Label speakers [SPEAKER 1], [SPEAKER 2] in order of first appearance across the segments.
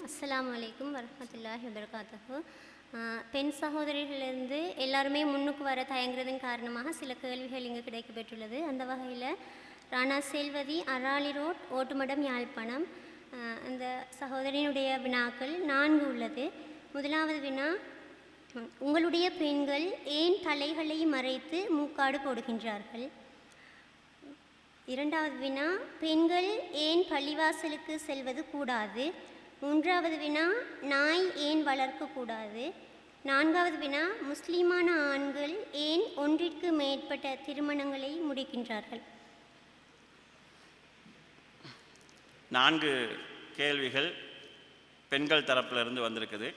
[SPEAKER 1] அஸ்ஸலாமு அலைக்கும் வரஹ்மத்துல்லாஹி வபரகாத்துஹு. பெண் சகோதரிகளிலிருந்து எல்லாருமே முன்னுக்கு வர தயங்குறதன் காரணமாக சில கேள்விகள் இங்கு கிடைக்கப்பெற்றுள்ளது. அந்த வகையில் ராணா செல்வதி, அராலி ரோட், ஓட்டுமடம், யாழ்ப்பாணம். அந்த சகோதரியினுடைய வினாக்கள் 4 உள்ளது. முதலாவது வினா, உங்களுடைய பெண்கள் ஏன் தலைகளை மறைத்து மூக்காடு போடுகின்றார்கள்? இரண்டாவது வினா, பெண்கள் ஏன் பள்ளிவாசலுக்கு செல்வது கூடாது? மூன்றாவது வினா, நாய் ஏன் வளர்க்கக்கூடாது? நான்காவது வினா, முஸ்லிமான ஆண்கள் ஏன் ஒன்றிற்கு மேற்பட்ட திருமணங்களை முடிக்கின்றார்கள்?
[SPEAKER 2] 4 கேள்விகள் பெண்கள் தரப்பிலிருந்து வந்திருக்குது.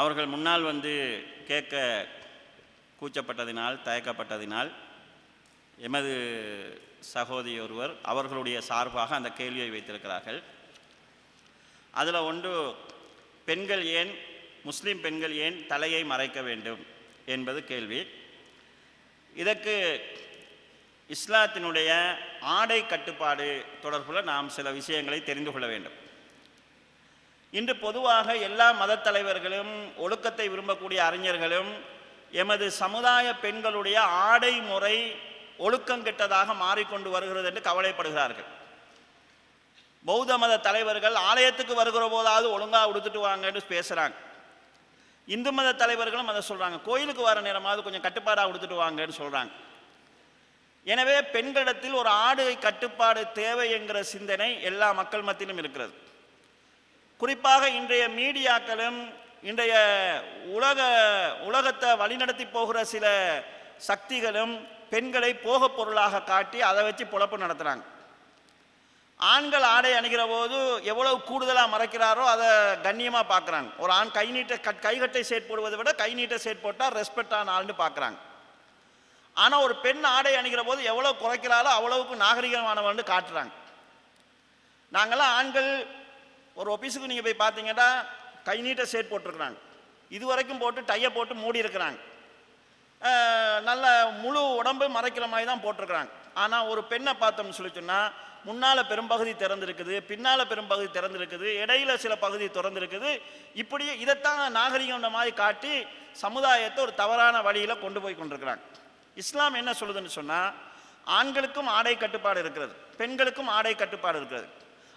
[SPEAKER 2] அவர்கள் முன்னால் கேட்க கூச்சப்பட்டதினால், தயக்கப்பட்டதினால் எமது சகோதரி ஒருவர் அவர்களுடைய சார்பாக அந்த கேள்வியை வைத்திருக்கிறார்கள். அதில் ஒன்று, பெண்கள் ஏன், முஸ்லீம் பெண்கள் ஏன் தலையை மறைக்க வேண்டும் என்பது கேள்வி. இதற்கு இஸ்லாத்தினுடைய ஆடை கட்டுப்பாடு தொடர்பில் நாம் சில விஷயங்களை தெரிந்து கொள்ள வேண்டும். இன்று பொதுவாக எல்லா மத தலைவர்களும், ஒழுக்கத்தை விரும்பக்கூடிய அறிஞர்களும் எமது சமுதாய பெண்களுடைய ஆடை முறை ஒழுக்கம் கெட்டதாக மாறிக்கொண்டு வருகிறது என்று கவலைப்படுகிறார்கள். பௌத்த மத தலைவர்கள் ஆலயத்துக்கு வருகிற போதாவது ஒழுங்காக உடுத்துட்டு வாங்கன்னு பேசுகிறாங்க. இந்து மத தலைவர்களும் அதை சொல்கிறாங்க, கோயிலுக்கு வர நேரமாவது கொஞ்சம் கட்டுப்பாடாக உடுத்துட்டு வாங்கன்னு சொல்கிறாங்க. எனவே பெண்களிடத்தில் ஒரு ஆடை கட்டுப்பாடு தேவை என்கிற சிந்தனை எல்லா மக்கள் மத்தியிலும் இருக்கிறது. குறிப்பாக இன்றைய மீடியாக்களும் இன்றைய உலகத்தை வழிநடத்தி போகிற சில சக்திகளும் பெண்களை போக பொருளாக காட்டி அதை வச்சு பொழப்பு நடத்துகிறாங்க. ஆண்கள் ஆடை அணிகிற போது எவ்வளவு கூடுதலாக மறைக்கிறாரோ அதை கண்ணியமாக பார்க்குறாங்க. ஒரு ஆண் கைகட்டை சேட் போடுவதை விட கை நீட்ட சேட் போட்டால் ரெஸ்பெக்டான ஆள்னு பார்க்குறாங்க. ஆனால் ஒரு பெண் ஆடை அணிகிற போது எவ்வளோ குறைக்கிறாரோ அவ்வளவுக்கு நாகரிகமானவன்னு காட்டுறாங்க. நாங்கள்லாம் ஆண்கள் ஒரு ஆஃபீஸுக்கு நீங்கள் போய் பார்த்தீங்கன்னா கை நீட்ட சேட் போட்டிருக்கிறாங்க, இது வரைக்கும் போட்டு டையை போட்டு மூடி இருக்கிறாங்க, நல்ல முழு உடம்பு மறைக்கிற மாதிரி தான் போட்டிருக்கிறாங்க. ஆனால் ஒரு பெண்ணை பார்த்தோம்னு சொல்லி சொன்னால் முன்னால் பெரும்பகுதி திறந்திருக்குது, பின்னால் பெரும்பகுதி திறந்திருக்குது, இடையில சில பகுதி திறந்திருக்குது. இப்படி இதைத்தான் நாகரிகம்ன்ற மாதிரி காட்டி சமுதாயத்தை ஒரு தவறான வழியில் கொண்டு போய் கொண்டிருக்கிறாங்க. இஸ்லாம் என்ன சொல்லுதுன்னு சொன்னால், ஆண்களுக்கும் ஆடை கட்டுப்பாடு இருக்கிறது, பெண்களுக்கும் ஆடை கட்டுப்பாடு இருக்கிறது.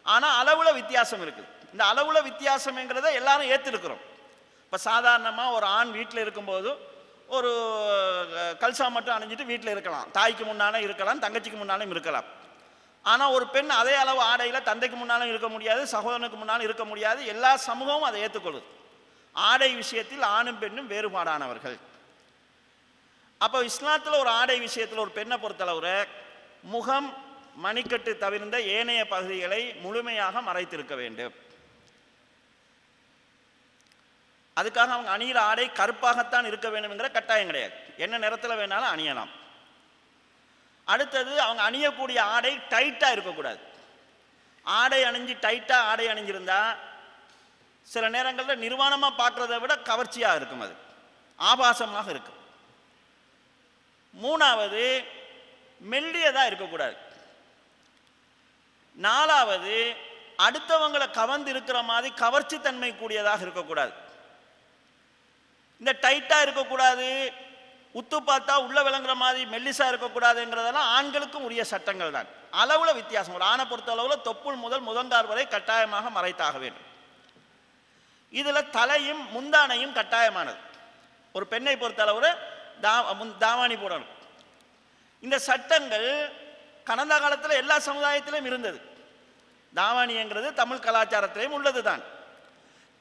[SPEAKER 2] ஆனால் அளவில் வித்தியாசம் இருக்குது. இந்த அளவில் வித்தியாசம்ங்கிறத எல்லாரும் ஏற்றிருக்கிறோம். இப்போ சாதாரணமாக ஒரு ஆண் வீட்டில் இருக்கும்போது ஒரு கல்சா மட்டும் அணிஞ்சிட்டு வீட்டில் இருக்கலாம், தாய்க்கு முன்னாலும் இருக்கலாம், தங்கச்சிக்கு முன்னாலும் இருக்கலாம். ஆனால் ஒரு பெண் அதே அளவு ஆடையில் தந்தைக்கு முன்னாலும் இருக்க முடியாது, சகோதரனுக்கு முன்னாலும் இருக்க முடியாது. எல்லா சமூகமும் அதை ஏற்றுக்கொள்ளுது. ஆடை விஷயத்தில் ஆணும் பெண்ணும் வேறுபாடானவர்கள். அப்போ இஸ்லாத்தில் ஒரு ஆடை விஷயத்தில் ஒரு பெண்ணை பொறுத்தளவு முகம், மணிக்கட்டு தவிர்ந்த ஏனைய பகுதிகளை முழுமையாக மறைத்திருக்க வேண்டும். அதுக்காக அவங்க அணிகிற ஆடை கருப்பாகத்தான் இருக்க வேண்டும்ங்கிற கட்டாயம் கிடையாது, என்ன நிறத்தில் வேணாலும் அணியலாம். அடுத்தது, அவங்க அணியக்கூடிய ஆடை டைட்டாக இருக்கக்கூடாது. ஆடை அணிஞ்சு டைட்டாக ஆடை அணிஞ்சிருந்தா சில நேரங்களில் நிர்வாணமாக பார்க்குறத விட கவர்ச்சியாக இருக்கும், அது ஆபாசமாக இருக்கும். மூணாவது, மெல்லியதாக இருக்கக்கூடாது. நாலாவது, அடுத்தவங்களை கவர்ந்து இருக்கிற மாதிரி கவர்ச்சி தன்மை கூடியதாக இருக்கக்கூடாது. இந்த டைட்டாக இருக்கக்கூடாது, உத்து பார்த்தா உள்ள விளங்குற மாதிரி மெல்லிசா இருக்கக்கூடாதுங்கிறதெல்லாம் ஆண்களுக்கும் உரிய சட்டங்கள் தான். அளவில் வித்தியாசம். ஒரு ஆணை பொறுத்த அளவில் தொப்புள் முதல் முழங்கால் வரை கட்டாயமாக மறைத்தாக வேண்டும். இதில் தலையும் முந்தானையும் கட்டாயமானது. ஒரு பெண்ணை பொறுத்த அளவில் தாவாணி போடணும். இந்த சட்டங்கள் கடந்த காலத்தில் எல்லா சமுதாயத்திலும் இருந்தது. தாவாணிங்கிறது தமிழ் கலாச்சாரத்திலையும் உள்ளது தான்.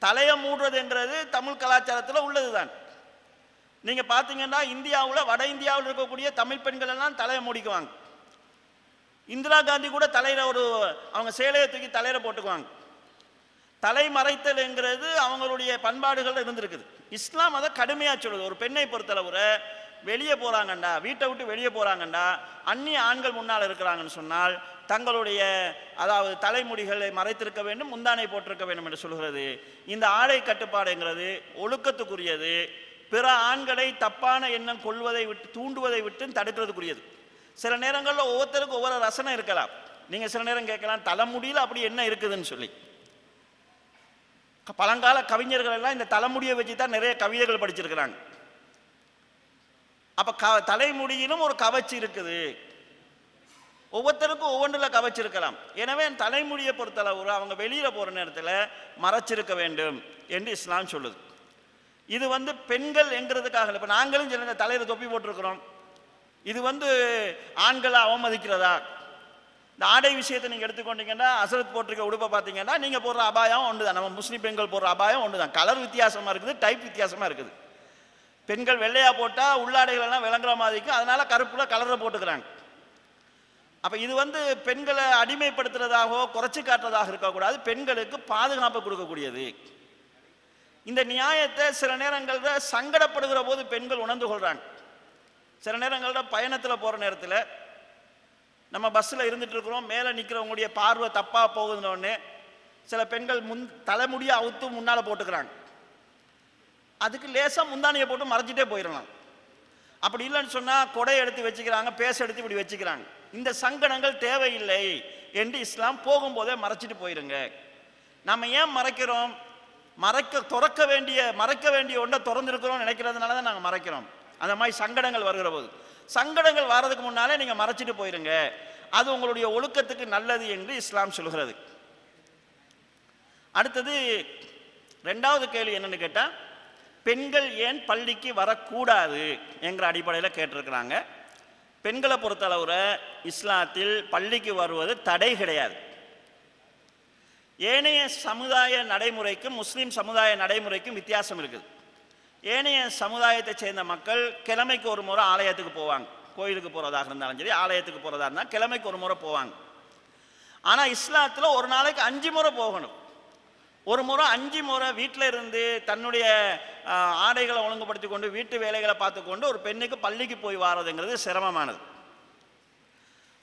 [SPEAKER 2] தலையை மூடுறதுங்கிறது தமிழ் கலாச்சாரத்தில் உள்ளது தான். நீங்கள் பார்த்தீங்கன்னா இந்தியாவில், வட இந்தியாவில் இருக்கக்கூடிய தமிழ் பெண்கள் எல்லாம் தலையை மூடிக்குவாங்க. இந்திரா காந்தி கூட தலையில் அவங்க சேலையை தூக்கி தலையில் போட்டுக்குவாங்க. தலை மறைத்தல்ங்கிறது அவங்களுடைய பண்பாடுகள் இருந்திருக்குது. இஸ்லாம் அதை கடுமையாக சொல்லுது. ஒரு பெண்ணை பொறுத்தளவு வெளியே போகிறாங்கண்டா, வீட்டை விட்டு வெளியே போகிறாங்கண்டா, அந்நிய ஆண்கள் முன்னால் இருக்கிறாங்கன்னு சொன்னால் தங்களுடைய அதாவது தலைமுடிகளை மறைத்திருக்க வேண்டும், முந்தானை போட்டிருக்க வேண்டும் என்று சொல்கிறது. இந்த ஆடை கட்டுப்பாடுங்கிறது ஒழுக்கத்துக்குரியது. பிற ஆண்களை தப்பான எண்ணம் கொள்வதை விட்டு, தூண்டுவதை விட்டு தடுக்கிறதுக்குரியது. சில நேரங்களில் ஒவ்வொருத்தருக்கும் ஒவ்வொரு ரசனை இருக்கலாம். நீங்கள் சில நேரம் கேட்கலாம், தலைமுடியில் அப்படி என்ன இருக்குதுன்னு சொல்லி. பழங்கால கவிஞர்கள் எல்லாம் இந்த தலைமுடியை வச்சு தான் நிறைய கவிதைகள் படிச்சிருக்கிறாங்க. அப்ப தலைமுடியிலும் ஒரு கவர்ச்சி இருக்குது. ஒவ்வொருத்தருக்கும் ஒவ்வொன்றில் கவர்ச்சிருக்கலாம். எனவே தலைமுடியை பொறுத்தளவு அவங்க வெளியில போற நேரத்தில் மறைச்சிருக்க வேண்டும் என்று இஸ்லாம் சொல்லுது. இது பெண்கள் என்கிறதுக்காக. இப்ப நாங்களும் சில தலையில தொப்பி போட்டிருக்கிறோம். இது ஆண்களை அவமதிக்கிறதா? இந்த ஆடை விஷயத்தை நீங்க எடுத்துக்கொண்டீங்கன்னா, அசரத் போட்டிருக்க உடுப்பை பார்த்தீங்கன்னா நீங்க போடுற அபாயம் ஒன்று தான். நம்ம முஸ்லீம் பெண்கள் போடுற அபாயம் ஒன்று தான். கலர் வித்தியாசமா இருக்குது, டைப் வித்தியாசமா இருக்குது. பெண்கள் வெள்ளையா போட்டா உள்ளாடைகள் எல்லாம் விளங்குற மாதிரிக்கு, அதனால கருப்புல கலரை போட்டுக்கிறாங்க. அப்ப இது பெண்களை அடிமைப்படுத்துறதாகவோ குறைச்சி காட்டுறதாக இருக்கக்கூடாது. பெண்களுக்கு பாதுகாப்பு கொடுக்கக்கூடியது. இந்த நியாயத்தை சில நேரங்களில் சங்கடப்படுகிற போது பெண்கள் உணர்ந்து கொள்றாங்க. சில நேரங்களில் பயணத்தில் போற நேரத்தில் நம்ம பஸ்ஸில் இருந்துட்டு இருக்கிறோம், மேலே நிற்கிறவங்களுடைய பார்வை தப்பாக போகுதுன்னு சில பெண்கள் தலைமுடியை அவுத்து முன்னால் போட்டுக்கிறாங்க. அதுக்கு லேசாக முந்தானியை போட்டு மறைச்சிட்டே போயிடலாம். அப்படி இல்லைன்னு சொன்னால் கொடையை எடுத்து வச்சுக்கிறாங்க, பேச எடுத்து இப்படி வச்சுக்கிறாங்க. இந்த சங்கடங்கள் தேவையில்லை என்று இஸ்லாம் போகும்போதே மறைச்சிட்டு போயிருங்க. நம்ம ஏன் மறைக்கிறோம்? மறைக்க வேண்டிய ஒன்றை திறந்திருக்கிறோம் நினைக்கிறதுனால தான் நாங்கள் மறைக்கிறோம். அந்த மாதிரி சங்கடங்கள் வருகிற போது, சங்கடங்கள் வர்றதுக்கு முன்னாலே நீங்க மறைச்சிட்டு போயிருங்க, அது உங்களுடைய ஒழுக்கத்துக்கு நல்லது என்று இஸ்லாம் சொல்கிறது. அடுத்தது ரெண்டாவது கேள்வி என்னன்னு கேட்டா, பெண்கள் ஏன் பள்ளிக்கு வரக்கூடாது என்கிற அடிப்படையில் கேட்டிருக்கிறாங்க. பெண்களை பொறுத்தளவுல இஸ்லாத்தில் பள்ளிக்கு வருவது தடை கிடையாது. ஏனைய சமுதாய நடைமுறைக்கும் முஸ்லீம் சமுதாய நடைமுறைக்கும் வித்தியாசம் இருக்குது. ஏனைய சமுதாயத்தை சேர்ந்த மக்கள் கிழமைக்கு ஒரு முறை ஆலயத்துக்கு போவாங்க. கோயிலுக்கு போகிறதாக இருந்தாலும் சரி, ஆலயத்துக்கு போகிறதா இருந்தால் கிழமைக்கு ஒரு முறை போவாங்க. ஆனால் இஸ்லாத்தில் ஒரு நாளைக்கு 5 முறை போகணும். ஒரு முறை 5 முறை வீட்டில் இருந்து தன்னுடைய ஆடைகளை ஒழுங்குபடுத்தி கொண்டு வீட்டு வேலைகளை பார்த்து கொண்டு ஒரு பெண்ணுக்கு பள்ளிக்கு போய் வாரதுங்கிறது சிரமமானது.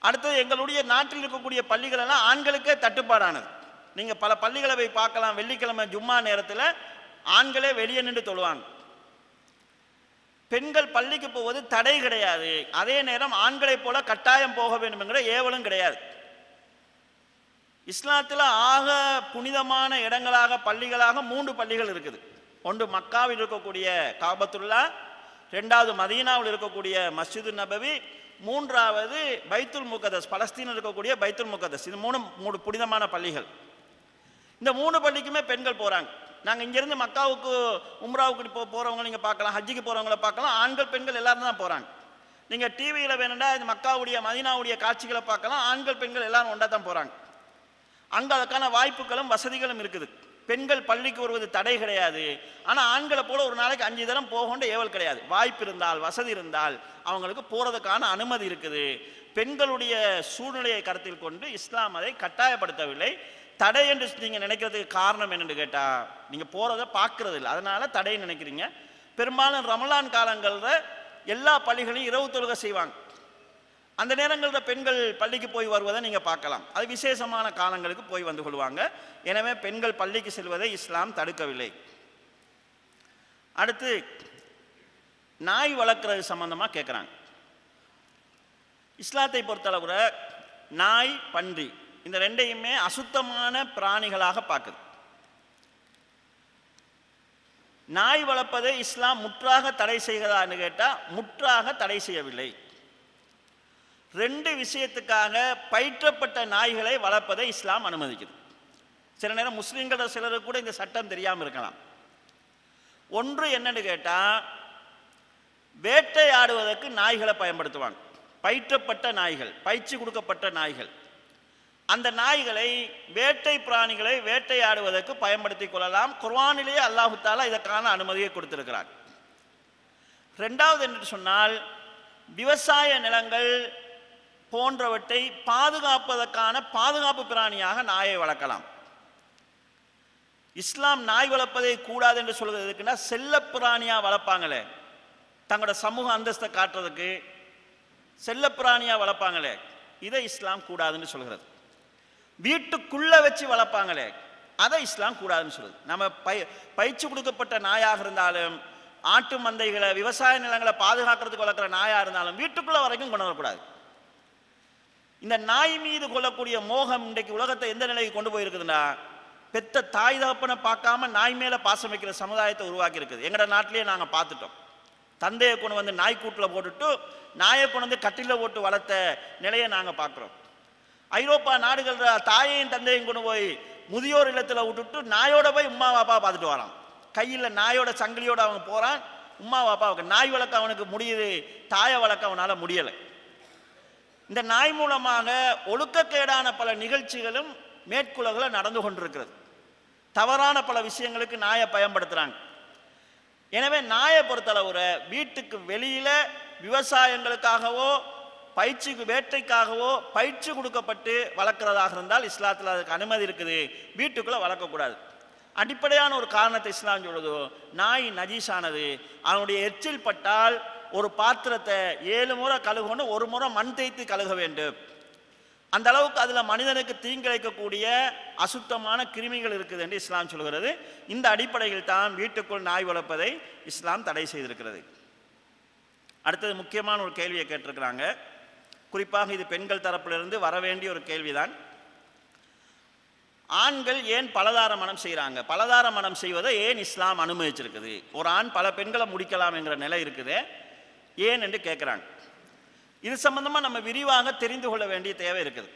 [SPEAKER 2] அடுத்தது, எங்களுடைய நாட்டில் இருக்கக்கூடிய பள்ளிகள் எல்லாம் ஆண்களுக்கே தட்டுப்பாடானது. நீங்கள் பல பள்ளிகளை போய் பார்க்கலாம், வெள்ளிக்கிழமை ஜும்மா நேரத்தில் ஆண்களே வெளியே நின்று தொழுவாங்க. பெண்கள் பள்ளிக்கு போவது தடை கிடையாது. அதே நேரம் ஆண்களைப் போல கட்டாயம் போக வேண்டும் என்கிற ஏவலும் கிடையாது. இஸ்லாத்தில் ஆக புனிதமான இடங்களாக பள்ளிகளாக 3 பள்ளிகள் இருக்குது. ஒன்று மக்காவில் இருக்கக்கூடிய காபத்துல்லா, 2வது மதீனாவில் இருக்கக்கூடிய மஸ்ஜிது நபவி, 3வது பைத்துல் முகதஸ் பலஸ்தீனில் இருக்கக்கூடிய பைத்துல் முகதஸ். இது 3 புனிதமான பள்ளிகள். இந்த 3 பள்ளிக்குமே பெண்கள் போறாங்க. நாங்கள் இங்கிருந்து மக்காவுக்கு உம்ராவுக்கு போறவங்க நீங்க பார்க்கலாம், ஹஜ்ஜிக்கு போறவங்களை பார்க்கலாம். ஆண்கள் பெண்கள் எல்லாரும் தான் போறாங்க. நீங்க டிவியில் வேணும்னா இந்த மக்காவுடைய மதீனாவுடைய காட்சிகளை பார்க்கலாம். ஆண்கள் பெண்கள் எல்லாரும் ஒன்றா தான் போறாங்க. அங்கே அதுக்கான வாய்ப்புகளும் வசதிகளும் இருக்குது. பெண்கள் பள்ளிக்கு வருவது தடை கிடையாது. ஆனால் ஆண்களை போல ஒரு நாளைக்கு 5 தரம் போகன்ற ஏவல் கிடையாது. வாய்ப்பு இருந்தால், வசதி இருந்தால் அவங்களுக்கு போறதுக்கான அனுமதி இருக்குது. பெண்களுடைய சூழ்நிலையை கருத்தில் கொண்டு இஸ்லாம் அதை கட்டாயப்படுத்தவில்லை. தடை என்று நீங்கள் நினைக்கிறதுக்கு காரணம் என்னென்னு கேட்டால், நீங்கள் போகிறத பார்க்கறது இல்லை, அதனால தடைன்னு நினைக்கிறீங்க. பெரும்பாலும் ரமலான் காலங்களில் எல்லா பள்ளிகளையும் இரவு தொழுகை செய்வாங்க. அந்த நேரங்களில் பெண்கள் பள்ளிக்கு போய் வருவதை நீங்கள் பார்க்கலாம். அது விசேஷமான காலங்களுக்கு போய் வந்து கொள்வாங்க. எனவே பெண்கள் பள்ளிக்கு செல்வதை இஸ்லாம் தடுக்கவில்லை. அடுத்து, நாய் வளர்க்குறது சம்பந்தமாக கேட்குறாங்க. இஸ்லாத்தை பொறுத்தளவுல நாய், பன்றி இந்த 2யுமே அசுத்தமான பிராணிகளாக பார்க்குது. நாய் வளர்ப்பதை இஸ்லாம் முற்றாக தடை செய்கிறதான்னு கேட்டால் முற்றாக தடை செய்யவில்லை. 2 விஷயத்துக்காக பயிற்றப்பட்ட நாய்களை வளர்ப்பதை இஸ்லாம் அனுமதிக்குது. சில நேரம் முஸ்லீம்கள சிலருக்கு கூட இந்த சட்டம் தெரியாமல் இருக்கலாம். ஒன்று என்னன்னு கேட்டால், வேட்டையாடுவதற்கு நாய்களை பயன்படுத்துவாங்க. பயிற்றப்பட்ட நாய்கள், பயிற்சி கொடுக்கப்பட்ட நாய்கள். அந்த நாய்களை வேட்டை பிராணிகளை வேட்டையாடுவதற்கு பயன்படுத்திக் கொள்ளலாம். குர்ஆனிலேயே அல்லாஹ் தஆலா இதற்கான அனுமதியை கொடுத்திருக்கிறார். 2வது என்று சொன்னால், விவசாய நிலங்கள் போன்றவற்றை பாதுகாப்பதற்கான பாதுகாப்பு பிராணியாக நாயை வளர்க்கலாம். இஸ்லாம் நாய் வளர்ப்பதை கூடாது என்று சொல்கிறதுக்குன்னா, செல்ல பிராணியாக வளர்ப்பாங்களே, தங்களோட சமூக அந்தஸ்தை காட்டுறதுக்கு செல்ல பிராணியாக வளர்ப்பாங்களே, இதை இஸ்லாம் கூடாதுன்னு சொல்கிறது. வீட்டுக்குள்ள வச்சு வளர்ப்பாங்களே, அதை இஸ்லாம் கூடாதுன்னு சொல்லுது. நம்ம பயிற்சி கொடுக்கப்பட்ட நாயாக இருந்தாலும், ஆட்டு மந்தைகளை விவசாய நிலங்களை பாதுகாக்கிறதுக்கு வளர்க்குற நாயாக இருந்தாலும் வீட்டுக்குள்ள வரைக்கும் கொண்டு வரக்கூடாது. இந்த நாய் மீது கொள்ளக்கூடிய மோகம் இன்றைக்கு உலகத்தை எந்த நிலைக்கு கொண்டு போயிருக்குதுன்னா, பெத்த தாய் தகப்பனை பார்க்காம நாய் மேலே பாசம் வைக்கிற சமுதாயத்தை உருவாக்கி இருக்குது. எங்களோட நாட்டிலேயே நாங்கள் பார்த்துட்டோம். தந்தையை கொண்டு வந்து நாய்க்கூட்டில் போட்டுட்டு நாயை கொண்டு வந்து கட்டிலில் போட்டு வளர்த்த நிலையை நாங்கள் பார்க்குறோம். ஐரோப்பா நாடுகள் தாயையும் தந்தையும் கொண்டு போய் முதியோர் இல்லத்தில் விட்டுட்டு நாயோட போய் உமா பாப்பா பார்த்துட்டு வரான். கையில் நாயோட சங்கிலியோடு அவங்க போகிறான். உமா பாப்பாவுக்கு நாய் வளர்க்க அவனுக்கு முடியுது, தாயை வளர்க்க அவனால் முடியலை. இந்த நாய் மூலமாக ஒழுக்கக்கேடான பல நிகழ்ச்சிகளும் மேற்குலகில் நடந்து கொண்டிருக்கிறது. தவறான பல விஷயங்களுக்கு நாயை பயன்படுத்துகிறாங்க. எனவே நாயை பொறுத்தளவுல வீட்டுக்கு வெளியில் விவசாயங்களுக்காகவோ பயிற்சிக்கு வேட்டைக்காகவோ பயிற்சி கொடுக்கப்பட்டு வளர்க்குறதாக இருந்தால் இஸ்லாத்தில் அதுக்கு அனுமதி இருக்குது. வீட்டுக்குள்ளே வளர்க்கக்கூடாது. அடிப்படையான ஒரு காரணத்தை இஸ்லாம் சொல்லுதோ, நாய் நஜீஸானது. அவனுடைய எச்சில் பட்டால் ஒரு பாத்திரத்தை 7 முறை கழுகணும், 1 முறை மண் தேய்த்து கழுக வேண்டும். அந்த அளவுக்கு அதில் மனிதனுக்கு தீங்கிழைக்கக்கூடிய அசுத்தமான கிருமிகள் இருக்குது என்று இஸ்லாம் சொல்கிறது. இந்த அடிப்படையில் தான் வீட்டுக்குள் நாய் வளர்ப்பதை இஸ்லாம் தடை செய்திருக்கிறது. அடுத்தது முக்கியமான ஒரு கேள்வியை கேட்டிருக்கிறாங்க. குறிப்பாக இது பெண்கள் தரப்பிலிருந்து வர வேண்டிய ஒரு கேள்விதான். ஆண்கள் ஏன் பலதார மனம் செய்கிறாங்க? பலதார மனம் செய்வதை ஏன் இஸ்லாம் அனுமதிச்சிருக்குது? ஒரு ஆண் பல பெண்களை முடிக்கலாம் என்கிற நிலை இருக்குது, ஏன் என்று கேட்குறாங்க. இது சம்பந்தமாக நம்ம விரிவாக தெரிந்து கொள்ள வேண்டிய தேவை இருக்குது.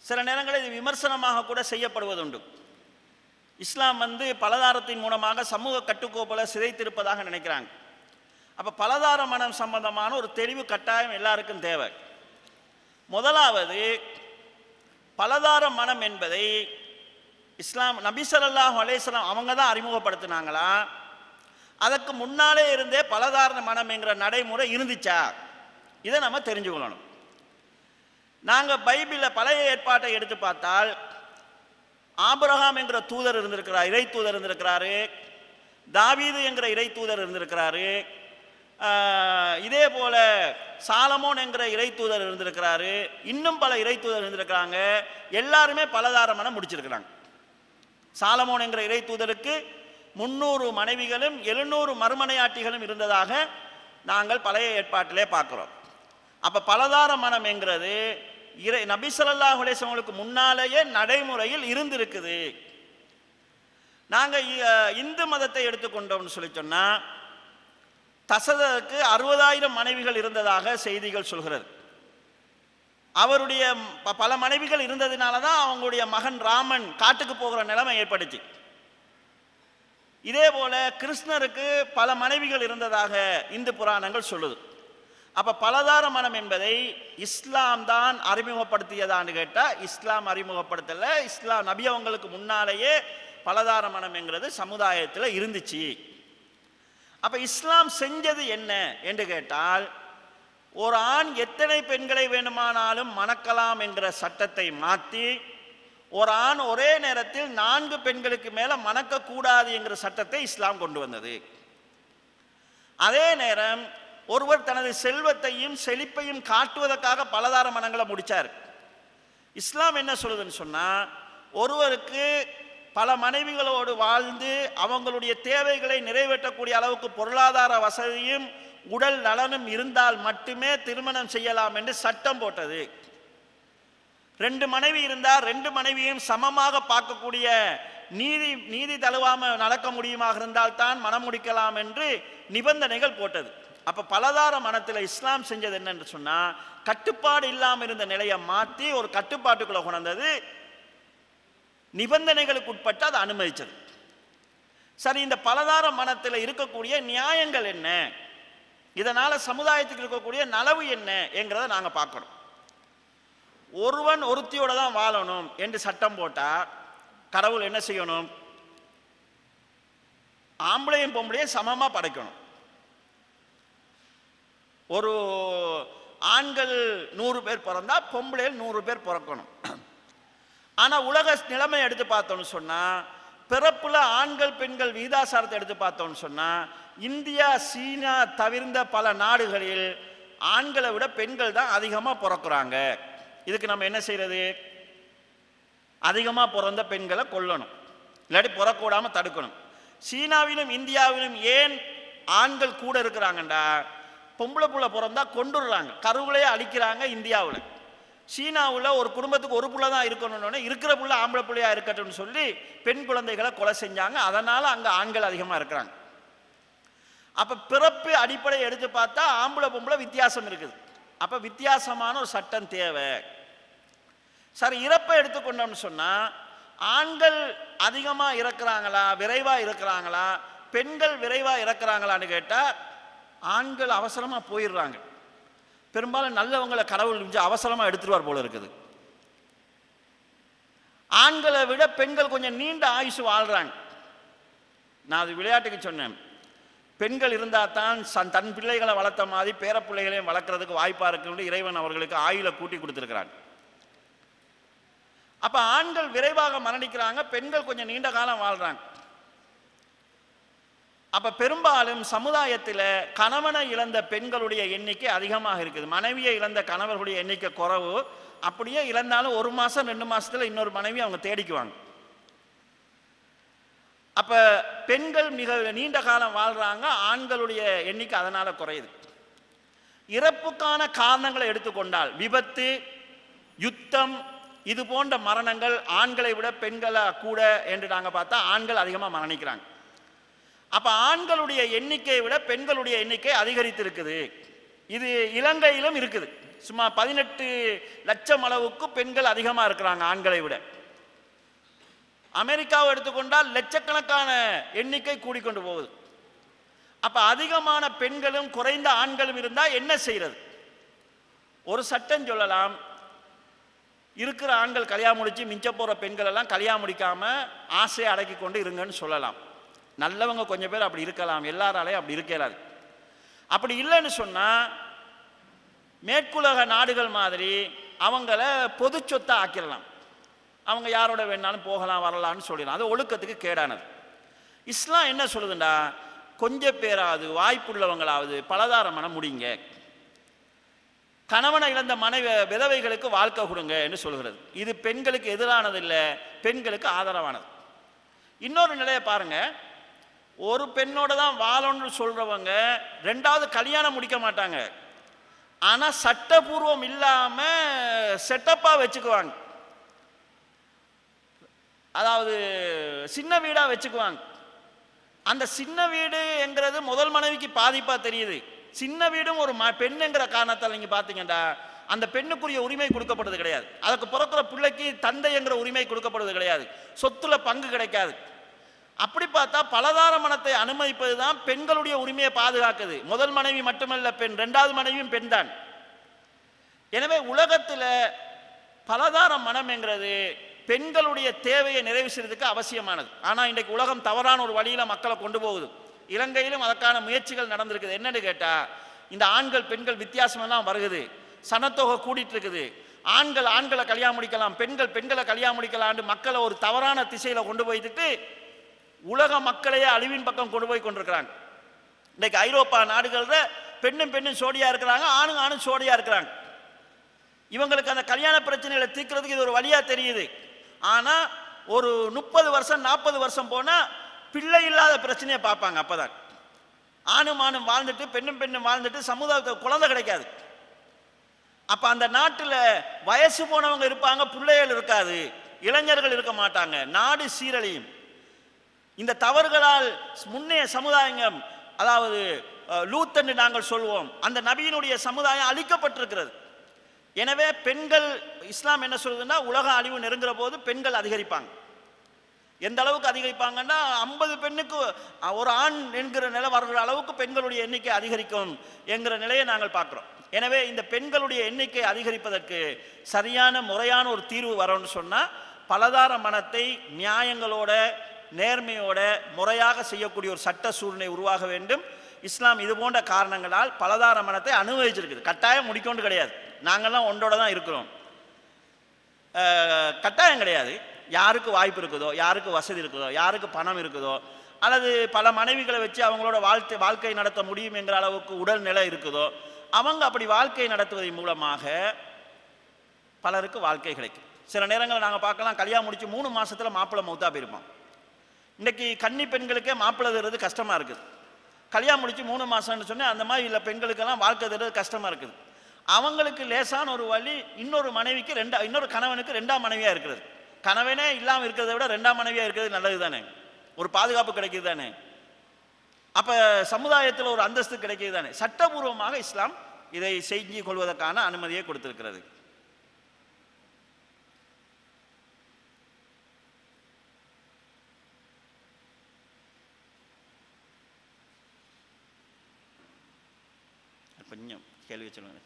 [SPEAKER 2] சில நேரங்களில் இது விமர்சனமாக கூட செய்யப்படுவதுண்டு. இஸ்லாம் பலதாரத்தின் மூலமாக சமூக கட்டுக்கோப்பலை சிதைத்திருப்பதாக நினைக்கிறாங்க. அப்போ பலதார மனம் சம்பந்தமான ஒரு தெளிவு கட்டாயம் எல்லாருக்கும் தேவை. முதலாவது, பலதார மனம் என்பதை இஸ்லாம் நபி ஸல்லல்லாஹு அலைஹி வஸல்லம் அவங்க தான் அறிமுகப்படுத்தினாங்களா, அதற்கு முன்னாலே இருந்தே பலதார மனம் என்கிற நடைமுறை இருந்துச்சா? இதை நம்ம தெரிஞ்சுக்கொள்ளணும். நாங்கள் பைபிளில் பழைய ஏற்பாட்டை எடுத்து பார்த்தால் ஆபிரகாம் என்கிற தூதர் இருந்திருக்கிறார், இறை தூதர் இருந்திருக்கிறாரு. தாவீது என்கிற இறை தூதர் இருந்திருக்கிறாரு. இதே போல சாலமோன் என்கிற இறை தூதர் இருந்திருக்கிறாரு. இன்னும் பல இறை தூதர் இருந்திருக்கிறாங்க. எல்லாருமே பலதார மனம் முடிச்சிருக்கிறாங்க. சாலமோன் என்கிற இறை தூதருக்கு 300 மனைவிகளும் 700 மறுமனையாட்டிகளும் இருந்ததாக நாங்கள் பழைய ஏற்பாட்டிலே பார்க்கிறோம். அப்போ பலதார மனம் என்கிறது நபி ஸல்லல்லாஹு அலைஹி வஸல்லம் முன்னாலேயே நடைமுறையில் இருந்திருக்குது. நாங்கள் இந்து மதத்தை எடுத்துக்கொண்டோம்னு சொல்லி சொன்னால் தசரதற்கு 60,000 மனைவிகள் இருந்ததாக செய்திகள் சொல்கிறது. அவருடைய பல மனைவிகள் இருந்ததுனால தான் அவங்களுடைய மகன் ராமன் காட்டுக்கு போகிற நிலைமை ஏற்பட்டுச்சு. இதே போல கிருஷ்ணருக்கு பல மனைவிகள் இருந்ததாக இந்து புராணங்கள் சொல்லுது. அப்போ பலதார மனம் என்பதை இஸ்லாம் தான் அறிமுகப்படுத்தியதான்னு கேட்டால் இஸ்லாம் அறிமுகப்படுத்தலை. இஸ்லாம் நபி அவங்களுக்கு முன்னாலேயே பலதார மனம் என்கிறது சமுதாயத்தில் இருந்துச்சு. அப்போ இஸ்லாம் செஞ்சது என்ன என்று கேட்டால், ஒரு ஆண் எத்தனை பெண்களை வேண்டுமானாலும் மணக்கலாம் என்கிற சட்டத்தை மாற்றி ஒரு ஆண் ஒரே நேரத்தில் 4 பெண்களுக்கு மேலே மணக்கக்கூடாது என்கிற சட்டத்தை இஸ்லாம் கொண்டு வந்தது. அதே நேரம் ஒருவர் தனது செல்வத்தையும் செழிப்பையும் காட்டுவதற்காக பலதார மனங்களை முடித்தார். இஸ்லாம் என்ன சொல்லுதுன்னு சொன்னால், ஒருவருக்கு பல மனைவிகளோடு வாழ்ந்து அவங்களுடைய தேவைகளை நிறைவேற்றக்கூடிய அளவுக்கு பொருளாதார வசதியும் உடல் நலனும் இருந்தால் மட்டுமே திருமணம் செய்யலாம் என்று சட்டம் போட்டது. 2 மனைவி இருந்தால் 2 மனைவியும் சமமாக பார்க்கக்கூடிய நீதி தழுவாமல் நடக்க முடியுமாக இருந்தால் தான் மனம் முடிக்கலாம் என்று நிபந்தனைகள் போட்டது. அப்போ பலதார மனத்தில் இஸ்லாம் செஞ்சது என்னன்னு சொன்னால், கட்டுப்பாடு இல்லாமல் இருந்த நிலையை மாற்றி ஒரு கட்டுப்பாட்டுக்குள்ளே கொண்டது, நிபந்தனைகளுக்கு உட்பட்டு அதை அனுமதிச்சது. சரி, இந்த பலதார மனத்தில் இருக்கக்கூடிய நியாயங்கள் என்ன, இதனால் சமுதாயத்துக்கு இருக்கக்கூடிய நலவு என்ன என்கிறத நாங்கள் பார்க்கணும். ஒருவன் ஒருத்தியோட தான் வாழணும் என்று சட்டம் போட்டால் கடவுள் என்ன செய்யணும்? ஆம்பளையும் பொம்பளையும் சமமாக படைக்கணும். ஒரு ஆண்கள் 100 பேர் பிறந்தா பொம்பளைகள் 100 பேர் பிறக்கணும். ஆனால் உலக நிலைமை எடுத்து பார்த்தோன்னு சொன்னால், பிறப்புல ஆண்கள் பெண்கள் விகிதாசாரத்தை எடுத்து பார்த்தோன்னு சொன்னால், இந்தியா சீனா தவிர்ந்த பல நாடுகளில் ஆண்களை விட பெண்கள் தான் அதிகமாக பிறக்கிறாங்க. இதுக்கு நம்ம என்ன செய்யறது? அதிகமாக பிறந்த பெண்களை கொல்லணும், இல்லாட்டி பிறக்க விடாமல் தடுக்கணும். சீனாவிலும் இந்தியாவிலும் ஏன் ஆண்கள் கூட இருக்கிறாங்கண்டா, பொம்பளை புள்ள பிறந்தா கொண்டுடுறாங்க, கருவிலையே அழிக்கிறாங்க. இந்தியாவில் சீனாவில் ஒரு குடும்பத்துக்கு ஒரு புள்ள தான் இருக்கணும்னு இருக்கிற புள்ள ஆம்பளை பிள்ளையா இருக்கட்டும்னு சொல்லி பெண் குழந்தைகளை கொலை செஞ்சாங்க. அதனால அங்கே ஆண்கள் அதிகமாக இருக்கிறாங்க. அப்போ பிறப்பு அடிப்படை எடுத்து பார்த்தா ஆம்பளை பொம்பளை வித்தியாசம் இருக்குது. அப்போ வித்தியாசமான ஒரு சட்டம் தேவை. சரி, இறப்பை எடுத்துக்கொண்டோம்னு சொன்னால் ஆண்கள் அதிகமாக இறக்குறாங்களா விரைவாக இறக்குறாங்களா பெண்கள் விரைவாக இறக்குறாங்களான்னு கேட்டால் ஆண்கள் அவசரமாக போயிடுறாங்க. பெரும்பாலும் நல்லவங்களை கடவுள் கொஞ்சம் அவசரமாக எடுத்துருவார் போல இருக்குது. ஆண்களை விட பெண்கள் கொஞ்சம் நீண்ட ஆயுசு வாழ்கிறாங்க. நான் அது விளையாட்டுக்கு சொன்னேன். பெண்கள் இருந்தால் தான் தன் பிள்ளைகளை வளர்த்த மாதிரி பேர பிள்ளைகளையும் வளர்க்குறதுக்கு வாய்ப்பாக இருக்குன்னு இறைவன் அவர்களுக்கு ஆயுளை கூட்டி கொடுத்துருக்கிறாங்க. அப்போ ஆண்கள் விரைவாக மரணிக்கிறாங்க, பெண்கள் கொஞ்சம் நீண்ட காலம் வாழ்கிறாங்க. அப்போ பெரும்பாலும் சமுதாயத்தில் கணவனை இழந்த பெண்களுடைய எண்ணிக்கை அதிகமாக இருக்குது. மனைவியை இழந்த கணவர்களுடைய எண்ணிக்கை குறைவு. அப்படியே இழந்தாலும் 1 மாதம் 2 மாதத்தில் இன்னொரு மனைவி அவங்க தேடிக்குவாங்க. அப்போ பெண்கள் மிக நீண்ட காலம் வாழ்கிறாங்க, ஆண்களுடைய எண்ணிக்கை அதனால் குறையுது. இறப்புக்கான காரணங்களை எடுத்துக்கொண்டால் விபத்து, யுத்தம், இது போன்ற மரணங்கள் ஆண்களை விட பெண்களை கூட என்று நாங்கள் பார்த்தா ஆண்கள் அதிகமாக மரணிக்கிறாங்க. அப்போ ஆண்களுடைய எண்ணிக்கையை விட பெண்களுடைய எண்ணிக்கை அதிகரித்திருக்குது. இது இலங்கையிலும் இருக்குது. சும்மா 18 லட்சம் அளவுக்கு பெண்கள் அதிகமாக இருக்கிறாங்க ஆண்களை விட. அமெரிக்காவை எடுத்துக்கொண்டால் லட்சக்கணக்கான எண்ணிக்கை கூடிக்கொண்டு போகுது. அப்போ அதிகமான பெண்களும் குறைந்த ஆண்களும் இருந்தால் என்ன செய்கிறது? ஒரு சட்டம் சொல்லலாம், இருக்கிற ஆண்கள் கல்யாணம் முடிச்சு மிஞ்ச போகிற பெண்கள் எல்லாம் கல்யாணம் முடிக்காமல் ஆசையை அடக்கி கொண்டு இருங்கன்னு சொல்லலாம். நல்லவங்க கொஞ்சம் பேர் அப்படி இருக்கலாம், எல்லாராலையும் அப்படி இருக்கலாது. அப்படி இல்லைன்னு சொன்னால் மேற்குலக நாடுகள் மாதிரி அவங்கள பொது சொத்தை ஆக்கிடலாம். அவங்க யாரோட வேணாலும் போகலாம் வரலான்னு சொல்லிடலாம். அது ஒழுக்கத்துக்கு கேடானது. இஸ்லாம் என்ன சொல்லுதுண்டா, கொஞ்சம் பேராவது வாய்ப்புள்ளவங்களாவது பலதார மனம் முடிங்க, கணவனை இழந்த மனைவி விதவைகளுக்கு வாழ்க்கை கொடுங்க என்று சொல்கிறது. இது பெண்களுக்கு எதிரானது இல்லை, பெண்களுக்கு ஆதரவானது. இன்னொரு நிலையை பாருங்க, ஒரு பெண்ணோட தான் வாழணும்னு சொல்றவங்க 2வது கல்யாணம் முடிக்க மாட்டாங்க. ஆனால் சட்டபூர்வம் இல்லாமல் செட்டப்பாக வச்சுக்குவாங்க. அதாவது சின்ன வீடாக வச்சுக்குவாங்க. அந்த சின்ன வீடு என்கிறது முதல் மனைவிக்கு பாதிப்பாக தெரியுது. சின்ன வீடும் ஒரு பெண்ணுங்கிற காரணத்தால் நீங்கள் பார்த்தீங்கன்னா அந்த பெண்ணுக்குரிய உரிமை கொடுக்கப்படுறது கிடையாது. அதுக்கு பிறக்கிற பிள்ளைக்கு தந்தை என்கிற உரிமை கொடுக்கப்படுவது கிடையாது. சொத்துல பங்கு கிடைக்காது. அப்படி பார்த்தா பலதார மனத்தை அனுமதிப்பது தான் பெண்களுடைய உரிமையை பாதுகாக்குது. முதல் மனைவி மட்டுமல்ல பெண், 2வது மனைவியும் பெண் தான். எனவே உலகத்தில் பலதார மனம் என்கிறது பெண்களுடைய தேவையை நிறைவு செய்வதற்கு அவசியமானது. ஆனால் இன்றைக்கு உலகம் தவறான ஒரு வழியில் மக்களை கொண்டு போகுது. இலங்கையிலும் அதற்கான முயற்சிகள் நடந்திருக்குது. என்னன்னு கேட்டால் இந்த ஆண்கள் பெண்கள் வித்தியாசமெல்லாம் வருகுது, சனத்தொகை கூடிட்டு இருக்குது. ஆண்கள் ஆண்களை கல்யாணம் முடிக்கலாம், பெண்கள் பெண்களை கல்யாணம் முடிக்கலான்னு மக்களை ஒரு தவறான திசையில் கொண்டு போய்த்துட்டு உலக மக்களையே அழிவின் பக்கம் கொண்டு போய் கொண்டிருக்கிறாங்க. இன்றைக்கு ஐரோப்பா நாடுகளில் பெண்ணும் பெண்ணும் சோடியாக இருக்கிறாங்க, ஆணும் ஆணும் சோடியாக இருக்கிறாங்க. இவங்களுக்கு அந்த கல்யாண பிரச்சனைகளை தீர்க்கிறதுக்கு இது ஒரு வழியாக தெரியுது. ஆனால் ஒரு 30 வருஷம் 40 வருஷம் போனால் பிள்ளை இல்லாத பிரச்சனையை பார்ப்பாங்க. அப்போதான் ஆணும் ஆணும் வாழ்ந்துட்டு பெண்ணும் பெண்ணும் வாழ்ந்துட்டு சமுதாயத்துக்கு குழந்தை கிடைக்காது. அப்போ அந்த நாட்டில் வயசு போனவங்க இருப்பாங்க, பிள்ளைகள் இருக்காது, இளைஞர்கள் இருக்க மாட்டாங்க, நாடு சீரழியும். இந்த தவறுகளால் முன்னைய சமுதாயம், அதாவது லூத் என்று நாங்கள் சொல்வோம், அந்த நபியினுடைய சமுதாயம் அழிக்கப்பட்டிருக்கிறது. எனவே பெண்கள், இஸ்லாம் என்ன சொல்லுதுன்னா உலக அழிவு நெருங்குற போது பெண்கள் அதிகரிப்பாங்க. எந்த அளவுக்கு அதிகரிப்பாங்கன்னா 50 பெண்ணுக்கு ஒரு ஆண் என்கிற நிலை வருகிற அளவுக்கு பெண்களுடைய எண்ணிக்கை அதிகரிக்கும் என்கிற நிலையை நாங்கள் பார்க்குறோம். எனவே இந்த பெண்களுடைய எண்ணிக்கை அதிகரிப்பதற்கு சரியான முறையான ஒரு தீர்வு வரணும்னு சொன்னால் பலதார மனத்தை நியாயங்களோட நேர்மையோட முறையாக செய்யக்கூடிய ஒரு சட்ட சூழ்நிலை உருவாக வேண்டும். இஸ்லாம் இது போன்ற காரணங்களால் பலதார மனத்தை அனுமதிச்சிருக்குது. கட்டாயம் முடிக்கொண்டு கிடையாது, நாங்கள்லாம் ஒன்றோட தான் இருக்கிறோம், கட்டாயம் கிடையாது. யாருக்கு வாய்ப்பு இருக்குதோ, யாருக்கு வசதி இருக்குதோ, யாருக்கு பணம் இருக்குதோ, அல்லது பல மனைவிகளை வச்சு அவங்களோட வாழ்க்கை நடத்த முடியும் என்கிற அளவுக்கு உடல் நிலை இருக்குதோ, அவங்க அப்படி வாழ்க்கை நடத்துவதன் மூலமாக பலருக்கு வாழ்க்கை கிடைக்கும். சில நேரங்களில் நாங்கள் பார்க்கலாம், கல்யாணம் முடிச்சு 3 மாதத்தில் மாப்பிள்ளை மௌத்தா போயிருப்பான். இன்றைக்கி கன்னி பெண்களுக்கே மாப்பிள்ளை தருவது கஷ்டமாக இருக்குது. கல்யாணம் முடிச்சு 3 மாதம்னு சொன்னால் அந்த மாதிரி இல்லை பெண்களுக்கெல்லாம் வாழ்க்கை தருவது கஷ்டமாக இருக்குது. அவங்களுக்கு லேசான ஒரு வழி இன்னொரு மனைவிக்கு இன்னொரு கணவனுக்கு ரெண்டாம் மனைவியா இருக்கிறது. கணவனே இல்லாமல் இருக்கிறத விட ரெண்டாம் மனைவியா இருக்கிறது நல்லது தானே, ஒரு பாதுகாப்பு கிடைக்குது தானே, அப்ப சமுதாயத்தில் ஒரு அந்தஸ்து கிடைக்குது தானே. சட்டபூர்வமாக இஸ்லாம் இதை செஞ்சு கொள்வதற்கான அனுமதியை கொடுத்திருக்கிறது. கொஞ்சம் கேள்வி சொல்லுங்க.